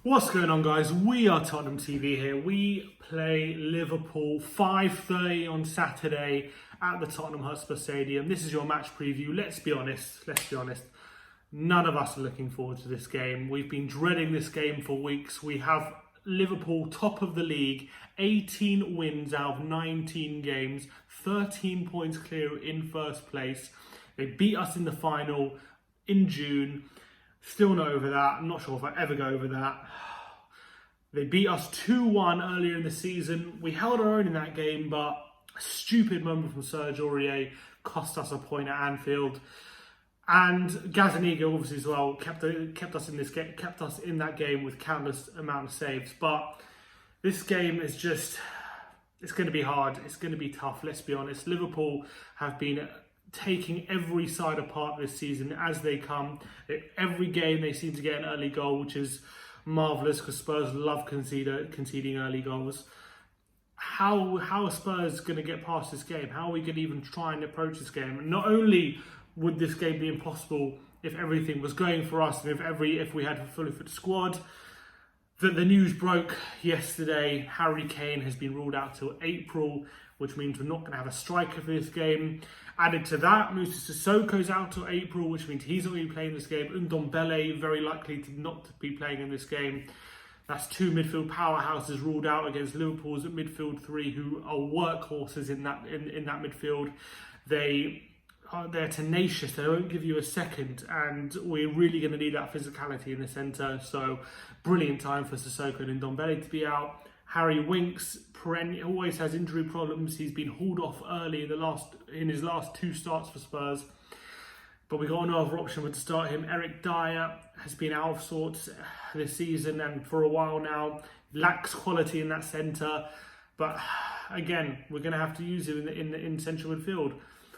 What's going on, guys? We are Tottenham TV here. We play Liverpool 5:30 on Saturday at the Tottenham Hotspur Stadium. This is your match preview. Let's be honest. None of us are looking forward to this game. We've been dreading this game for weeks. We have Liverpool top of the league, 18 wins out of 19 games, 13 points clear in first place. They beat us in the final in June. Still not over that. I'm not sure if I ever go over that. They beat us 2-1 earlier in the season. We held our own in that game, but a stupid moment from Serge Aurier cost us a point at Anfield. And Gazaniga obviously as well kept us in that game with countless amount of saves. But this game is just, it's going to be hard. It's going to be tough. Let's be honest. Liverpool have been taking every side apart this season as they come. Every game they seem to get an early goal, which is marvellous because Spurs love conceding early goals. How are Spurs going to get past this game? How are we going to even try and approach this game? And not only would this game be impossible if everything was going for us and if we had a fully fit squad, the news broke yesterday. Harry Kane has been ruled out till April, which means we're not going to have a striker for this game. Added to that, Moussa Sissoko's out till April, which means he's not going to be playing this game. Ndombele very likely to not be playing in this game. That's two midfield powerhouses ruled out against Liverpool's midfield three, who are workhorses in that midfield. They're tenacious. They won't give you a second, and we're really going to need that physicality in the centre. So, brilliant time for Sissoko and Ndombele to be out. Harry Winks always has injury problems. He's been hauled off early in his last two starts for Spurs. But we got another option to start him. Eric Dyer has been out of sorts this season and for a while now. Lacks quality in that centre. But again, we're going to have to use him in central midfield.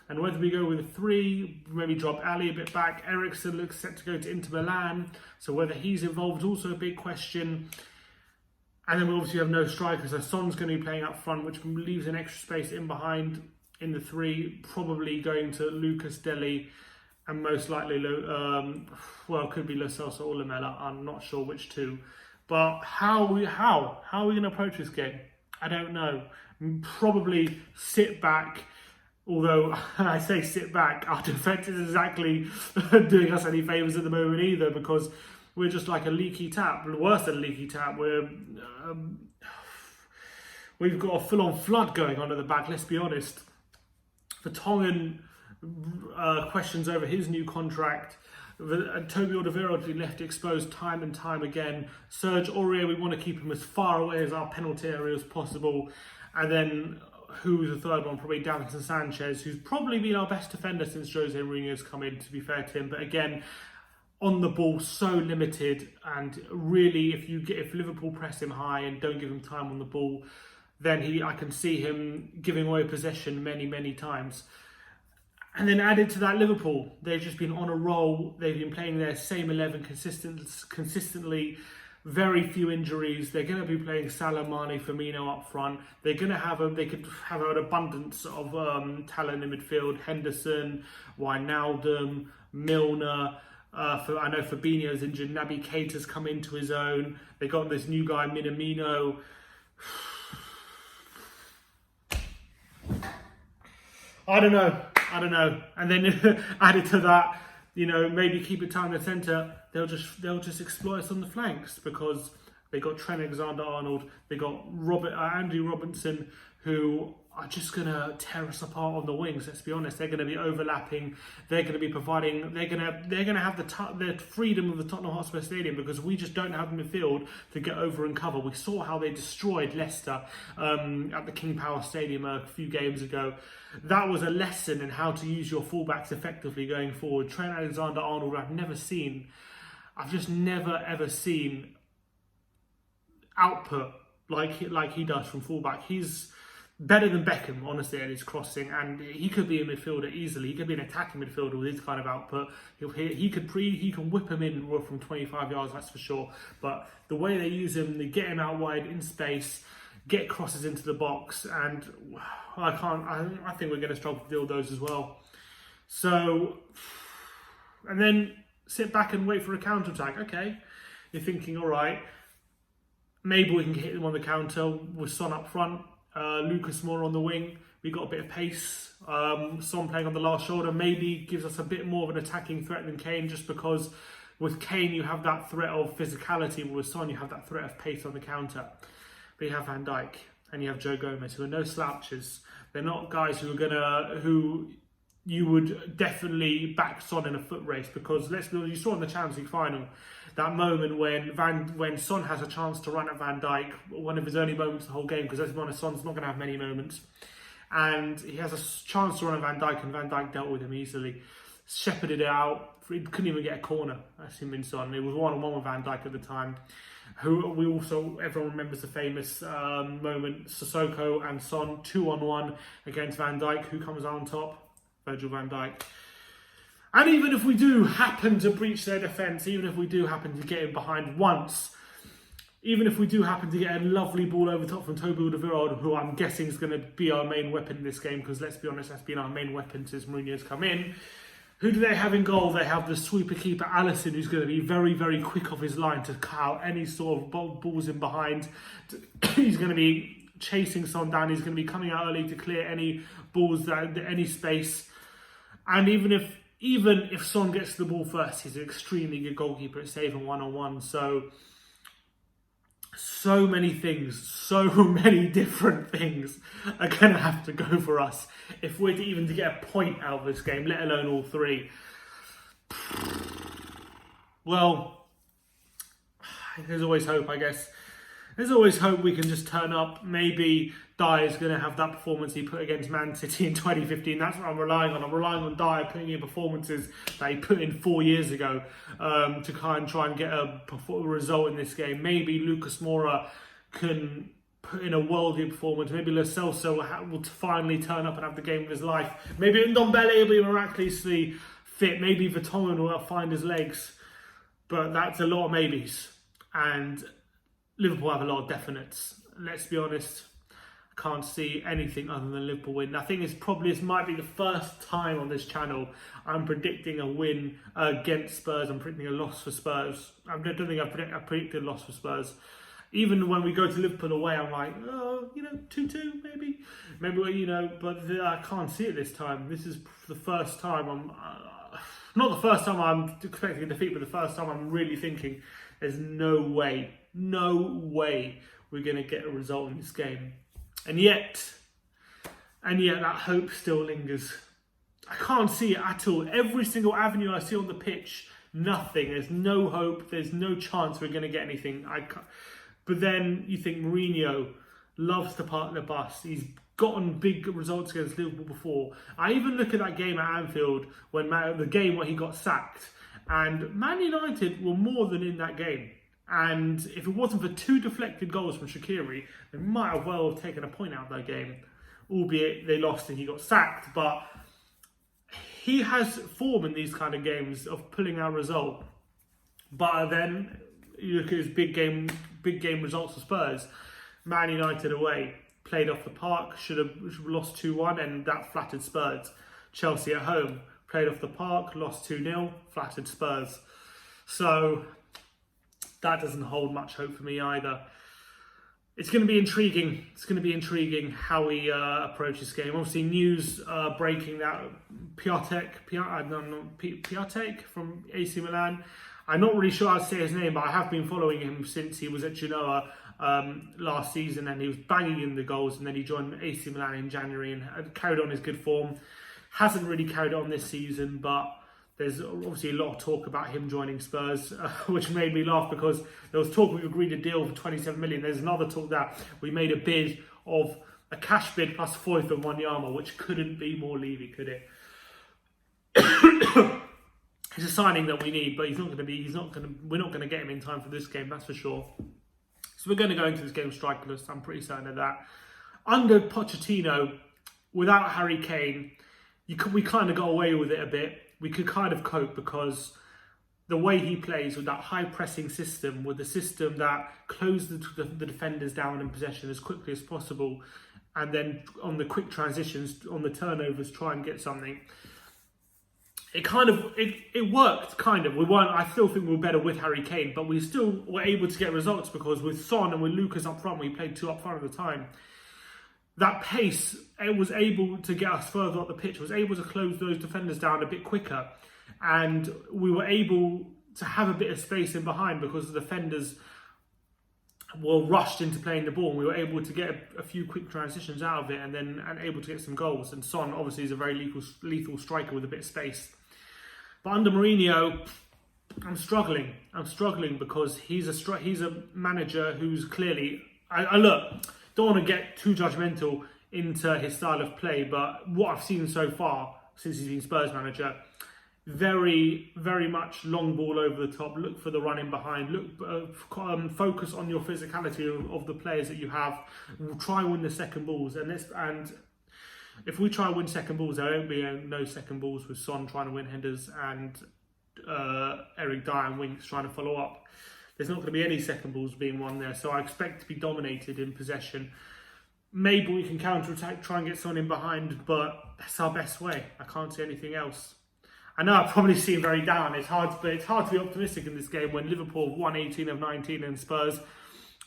And whether we go with a three, maybe drop Ali a bit back. Eriksen looks set to go to Inter Milan. So whether he's involved is also a big question. And then we obviously have no strikers. So Son's going to be playing up front, which leaves an extra space in behind in the three. Probably going to Lucas Dele and most likely, it could be Lo Celso or Lamela. I'm not sure which two. But how are we going to approach this game? I don't know. Probably sit back. Although I say sit back, our defence is exactly doing us any favours at the moment either, because we're just like a leaky tap, worse than a leaky tap. We've got a full-on flood going on at the back, let's be honest. Vertonghen questions over his new contract. Toby Alderweireld has been left exposed time and time again. Serge Aurier, we want to keep him as far away as our penalty area as possible. And then who's the third one? Probably Davinson Sanchez, who's probably been our best defender since Jose Mourinho's come in, to be fair to him. But again, on the ball, so limited. And really, if Liverpool press him high and don't give him time on the ball, then I can see him giving away possession many times. And then added to that, Liverpool, they've just been on a roll. They've been playing their same 11 consistently. Very few injuries. They're going to be playing Salah, Mane, Firmino up front. They could have an abundance of talent in midfield. Henderson, Wijnaldum, Milner. I know Fabinho's injured. Naby Keita's come into his own. They got this new guy, Minamino. I don't know. And then added to that, maybe keep it tight in the centre. They'll just exploit us on the flanks because they got Trent Alexander-Arnold. They got Andy Robinson, who are just going to tear us apart on the wings. Let's be honest. They're going to be overlapping. They're going to be providing. They're going to have the freedom of the Tottenham Hotspur Stadium because we just don't have the midfield to get over and cover. We saw how they destroyed Leicester at the King Power Stadium a few games ago. That was a lesson in how to use your fullbacks effectively going forward. Trent Alexander-Arnold, I've just never ever seen output like he does from fullback. He's better than Beckham, honestly, at his crossing, and he could be a midfielder easily. He could be an attacking midfielder with his kind of output. He can whip him in from 25 yards, that's for sure. But the way they use him, they get him out wide in space, get crosses into the box, and I think we're going to struggle to deal with those as well. So, and then sit back and wait for a counter-attack. Okay, you're thinking, all right, maybe we can hit them on the counter with Son up front, Lucas Moura on the wing. We got a bit of pace. Son playing on the last shoulder maybe gives us a bit more of an attacking threat than Kane, just because with Kane you have that threat of physicality, but with Son you have that threat of pace on the counter. But you have Van Dijk and you have Joe Gomez, who are no slouches. They're not guys who you would definitely back Son in a foot race, because let's be honest, you saw in the Champions League final that moment when Son has a chance to run at Van Dijk, one of his only moments the whole game, because let's be honest, Son's not going to have many moments, and he has a chance to run at Van Dijk, and Van Dijk dealt with him easily, shepherded it out. He couldn't even get a corner. That's him in Son. It was 1-on-1 with Van Dijk at the time. Everyone remembers the famous moment, Sissoko and Son 2-on-1 against Van Dijk. Who comes out on top? Virgil van Dijk. And even if we do happen to breach their defence, even if we do happen to get in behind once, even if we do happen to get a lovely ball over top from Toby Alderweireld, who I'm guessing is going to be our main weapon in this game, because let's be honest, that's been our main weapon since Mourinho's come in. Who do they have in goal? They have the sweeper keeper Alisson, who's going to be very, very quick off his line to cut out any sort of balls in behind. He's going to be chasing Son down. He's going to be coming out early to clear any balls, any space. And even if Son gets the ball first, he's an extremely good goalkeeper at saving 1-on-1. So many things, so many different things are going to have to go for us if we're to get a point out of this game, let alone all three. Well, there's always hope, I guess. There's always hope we can just turn up. Maybe Dyer is going to have that performance he put against Man City in 2015. That's what I'm relying on. I'm relying on Dyer putting in performances that he put in 4 years ago to try and get a result in this game. Maybe Lucas Moura can put in a worldly performance. Maybe Lo Celso will finally turn up and have the game of his life. Maybe Ndombele will be miraculously fit. Maybe Vertonghen will find his legs. But that's a lot of maybes. And Liverpool have a lot of definites. Let's be honest, I can't see anything other than Liverpool win. I think this might be the first time on this channel I'm predicting a win against Spurs. I'm predicting a loss for Spurs. I don't think I predicted a loss for Spurs. Even when we go to Liverpool away, I'm like, 2-2 maybe. But I can't see it this time. This is the first time not the first time I'm expecting a defeat, but the first time I'm really thinking there's no way we're going to get a result in this game. And yet that hope still lingers. I can't see it at all. Every single avenue I see on the pitch, nothing. There's no hope. There's no chance we're going to get anything. But then you think Mourinho loves to park the bus. He's gotten big results against Liverpool before. I even look at that game at Anfield, the game where he got sacked. And Man United were more than in that game. And if it wasn't for 2 deflected goals from Shaqiri, they might have well have taken a point out of that game. Albeit they lost and he got sacked. But he has form in these kind of games of pulling out a result. But then you look at his big game results for Spurs. Man United away, played off the park, should have lost 2-1 and that flattered Spurs. Chelsea at home, played off the park, lost 2-0, flattered Spurs. So that doesn't hold much hope for me either. It's going to be intriguing. It's going to be intriguing how we approach this game. Obviously, news breaking that Piatek from AC Milan. I'm not really sure how to say his name, but I have been following him since he was at Genoa last season, and he was banging in the goals, and then he joined AC Milan in January and carried on his good form. Hasn't really carried on this season, but there's obviously a lot of talk about him joining Spurs, which made me laugh because there was talk we agreed a deal for 27 million. There's another talk that we made a bid of a cash bid plus Foyth and Wanyama, which couldn't be more Levy, could it? He's a signing that we need, but we're not going to get him in time for this game, that's for sure. So we're going to go into this game strikerless, I'm pretty certain of that. Under Pochettino, without Harry Kane, we kind of got away with it a bit. We could kind of cope because the way he plays with that high pressing system, with the system that closes the defenders down in possession as quickly as possible, and then on the quick transitions, on the turnovers, try and get something. it worked kind of. We weren't. I still think we were better with Harry Kane, but we still were able to get results because with Son and with Lucas up front, we played two up front at the time. That pace, it was able to get us further up the pitch. It was able to close those defenders down a bit quicker, and we were able to have a bit of space in behind because the defenders were rushed into playing the ball. And we were able to get a few quick transitions out of it, and able to get some goals. And Son obviously is a very lethal striker with a bit of space. But under Mourinho, I'm struggling. I'm struggling because he's a manager who's clearly. I look, don't want to get too judgmental into his style of play, but what I've seen so far since he's been Spurs manager, very, very much long ball over the top. Look for the run in behind. Focus on your physicality of the players that you have. Try and win the second balls, and if we try and win second balls, there won't be no second balls with Son trying to win headers and Eric Dyer and Winks trying to follow up. There's not going to be any second balls being won there, so I expect to be dominated in possession. Maybe we can counter-attack, try and get Son in behind, but that's our best way. I can't see anything else. I know I probably seem very down. It's hard to be optimistic in this game when Liverpool won 18 of 19 and Spurs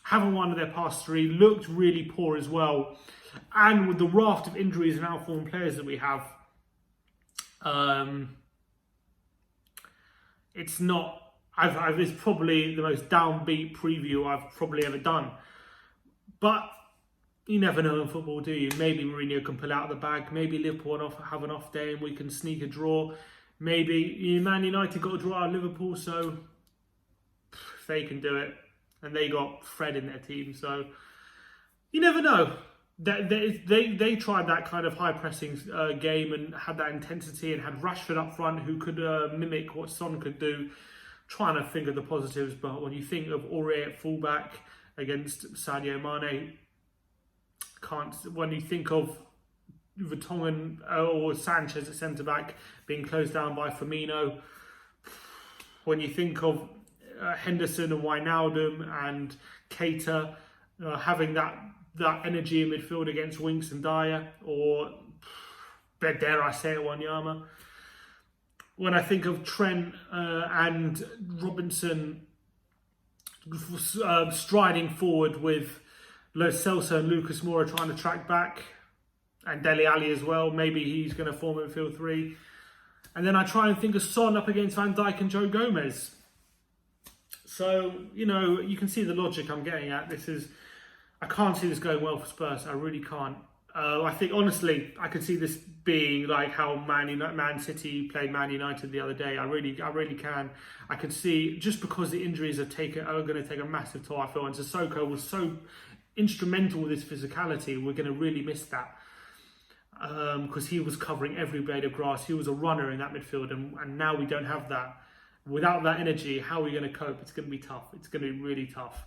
haven't won their past three, looked really poor as well. And with the raft of injuries and out-form players that we have, it's not. It's probably the most downbeat preview I've probably ever done. But you never know in football, do you? Maybe Mourinho can pull out the bag. Maybe Liverpool have an off day and we can sneak a draw. Maybe Man United got a draw out of Liverpool, so if they can do it. And they got Fred in their team, so you never know. They tried that kind of high pressing game and had that intensity and had Rashford up front who could mimic what Son could do, trying to think of the positives. But when you think of Aurier at fullback against Sadio Mane, when you think of Vertonghen or Sanchez at centre back being closed down by Firmino, when you think of Henderson and Wijnaldum and Keita having that energy in midfield against Winks and Dyer, or dare I say it, Wanyama. When I think of Trent and Robinson striding forward with Lo Celso and Lucas Moura trying to track back, and Dele Alli as well, maybe he's going to form midfield three. And then I try and think of Son up against Van Dijk and Joe Gomez. So, you can see the logic I'm getting at. I can't see this going well for Spurs. I really can't. I think, honestly, I could see this being like how Man City played Man United the other day. I really can. I could see, just because the injuries are going to take a massive toll, I feel, and Sissoko was so instrumental with his physicality, we're going to really miss that. Because he was covering every blade of grass. He was a runner in that midfield, and now we don't have that. Without that energy, how are we going to cope? It's going to be tough. It's going to be really tough.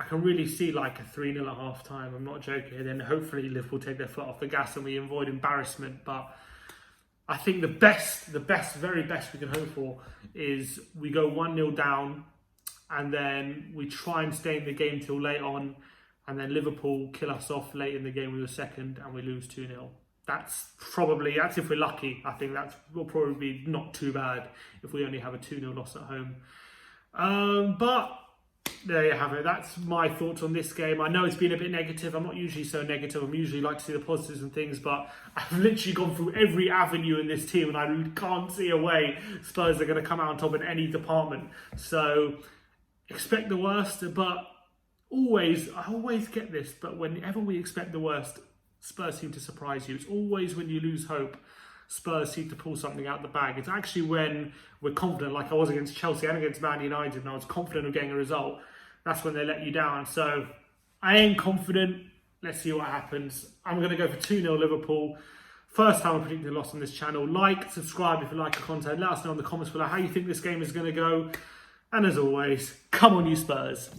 I can really see like a 3-0 at half time. I'm not joking. And then hopefully Liverpool take their foot off the gas and we avoid embarrassment. But I think the very best we can hope for is we go 1-0 down and then we try and stay in the game till late on, and then Liverpool kill us off late in the game with a second and we lose 2-0. That's if we're lucky. I think that will probably be not too bad if we only have a 2-0 loss at home. But there you have it. That's my thoughts on this game. I know it's been a bit negative. I'm not usually so negative. I'm usually like to see the positives and things, but I've literally gone through every avenue in this team and I can't see a way Spurs are going to come out on top in any department. So expect the worst, but I always get this, but whenever we expect the worst, Spurs seem to surprise you. It's always when you lose hope, Spurs seem to pull something out the bag. It's actually when we're confident, like I was against Chelsea and against Man United, and I was confident of getting a result, that's when they let you down. So I ain't confident. Let's see what happens. I'm going to go for 2-0 Liverpool. First time I'm predicting a loss on this channel. Like, subscribe if you like the content. Let us know in the comments below how you think this game is going to go. And as always, come on you Spurs.